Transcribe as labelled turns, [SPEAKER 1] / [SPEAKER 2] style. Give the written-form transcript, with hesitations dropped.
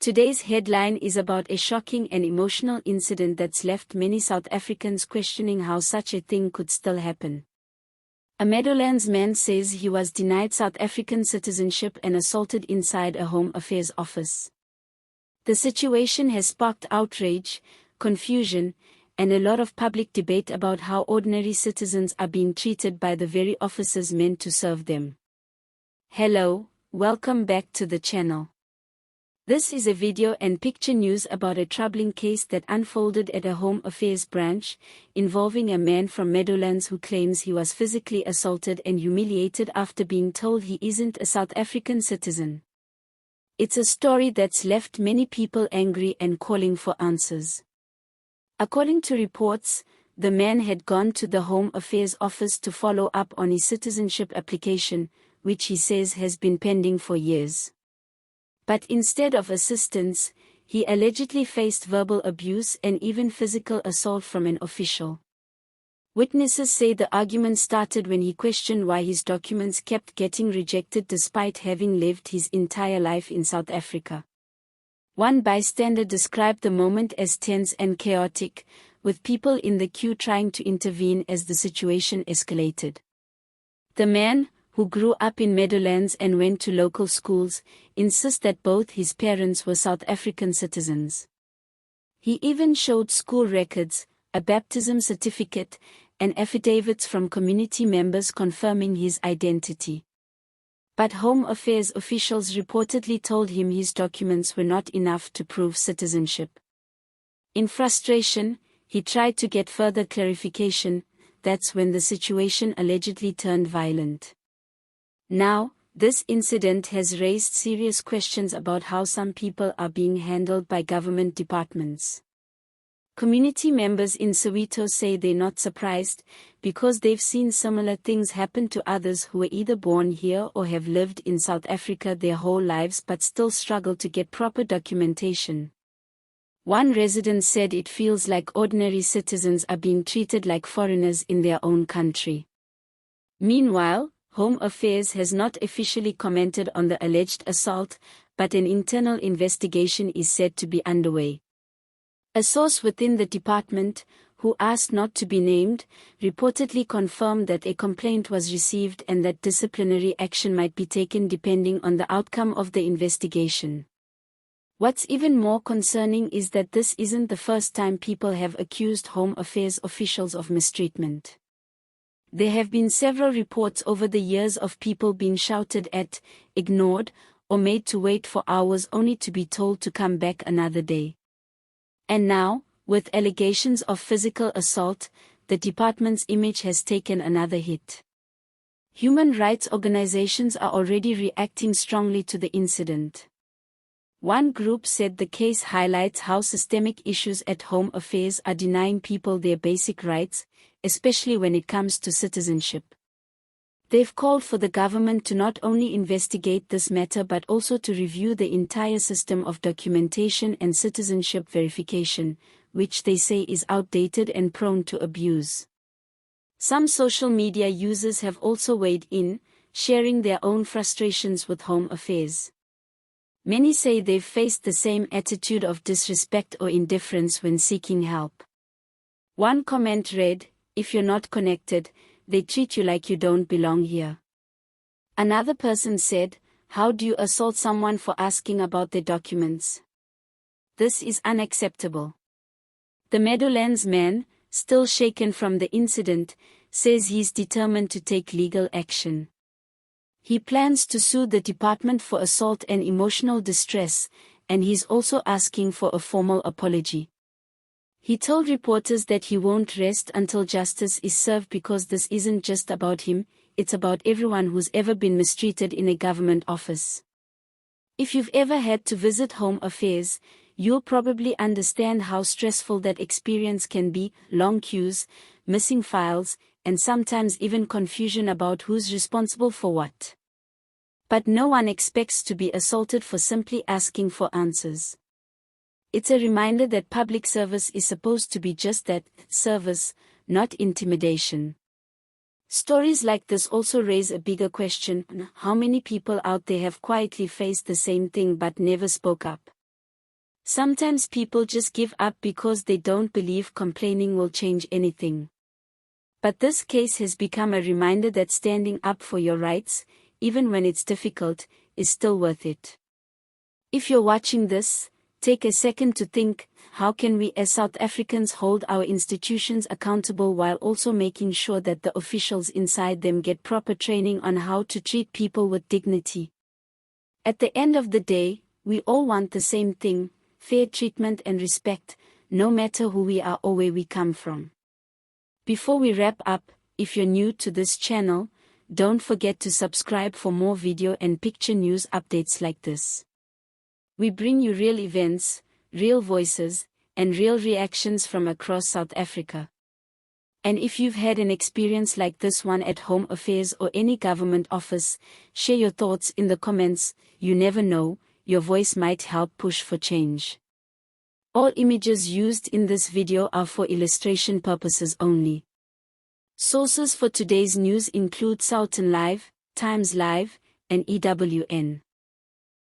[SPEAKER 1] Today's headline is about a shocking and emotional incident that's left many South Africans questioning how such a thing could still happen. A Meadowlands man says he was denied South African citizenship and assaulted inside a Home Affairs office. The situation has sparked outrage, confusion, and a lot of public debate about how ordinary citizens are being treated by the very officers meant to serve them. Hello, welcome back to the channel. This is a video and picture news about a troubling case that unfolded at a Home Affairs branch, involving a man from Meadowlands who claims he was physically assaulted and humiliated after being told he isn't a South African citizen. It's a story that's left many people angry and calling for answers. According to reports, the man had gone to the Home Affairs office to follow up on his citizenship application, which he says has been pending for years. But instead of assistance, he allegedly faced verbal abuse and even physical assault from an official. Witnesses say the argument started when he questioned why his documents kept getting rejected despite having lived his entire life in South Africa. One bystander described the moment as tense and chaotic, with people in the queue trying to intervene as the situation escalated. The man, who grew up in Meadowlands and went to local schools, insists that both his parents were South African citizens. He even showed school records, a baptism certificate, and affidavits from community members confirming his identity. But Home Affairs officials reportedly told him his documents were not enough to prove citizenship. In frustration, he tried to get further clarification. That's when the situation allegedly turned violent. Now, this incident has raised serious questions about how some people are being handled by government departments. Community members in Soweto say they're not surprised, because they've seen similar things happen to others who were either born here or have lived in South Africa their whole lives but still struggle to get proper documentation. One resident said it feels like ordinary citizens are being treated like foreigners in their own country. Meanwhile, Home Affairs has not officially commented on the alleged assault, but an internal investigation is said to be underway. A source within the department, who asked not to be named, reportedly confirmed that a complaint was received and that disciplinary action might be taken depending on the outcome of the investigation. What's even more concerning is that this isn't the first time people have accused Home Affairs officials of mistreatment. There have been several reports over the years of people being shouted at, ignored, or made to wait for hours only to be told to come back another day. And now, with allegations of physical assault, the department's image has taken another hit. Human rights organizations are already reacting strongly to the incident. One group said the case highlights how systemic issues at Home Affairs are denying people their basic rights, especially when it comes to citizenship. They've called for the government to not only investigate this matter but also to review the entire system of documentation and citizenship verification, which they say is outdated and prone to abuse. Some social media users have also weighed in, sharing their own frustrations with Home Affairs. Many say they've faced the same attitude of disrespect or indifference when seeking help. One comment read, "If you're not connected, they treat you like you don't belong here." Another person said, "How do you assault someone for asking about their documents? This is unacceptable." The Meadowlands man, still shaken from the incident, says he's determined to take legal action. He plans to sue the department for assault and emotional distress, and he's also asking for a formal apology. He told reporters that he won't rest until justice is served because this isn't just about him, it's about everyone who's ever been mistreated in a government office. If you've ever had to visit Home Affairs, you'll probably understand how stressful that experience can be: long queues, missing files, and sometimes even confusion about who's responsible for what. But no one expects to be assaulted for simply asking for answers. It's a reminder that public service is supposed to be just that, service, not intimidation. Stories like this also raise a bigger question: how many people out there have quietly faced the same thing but never spoke up? Sometimes people just give up because they don't believe complaining will change anything. But this case has become a reminder that standing up for your rights, even when it's difficult, is still worth it. If you're watching this, take a second to think, how can we as South Africans hold our institutions accountable while also making sure that the officials inside them get proper training on how to treat people with dignity? At the end of the day, we all want the same thing: fair treatment and respect, no matter who we are or where we come from. Before we wrap up, if you're new to this channel, don't forget to subscribe for more video and picture news updates like this. We bring you real events, real voices, and real reactions from across South Africa. And if you've had an experience like this one at Home Affairs or any government office, share your thoughts in the comments. You never know, your voice might help push for change. All images used in this video are for illustration purposes only. Sources for today's news include Sultan Live, Times Live, and EWN.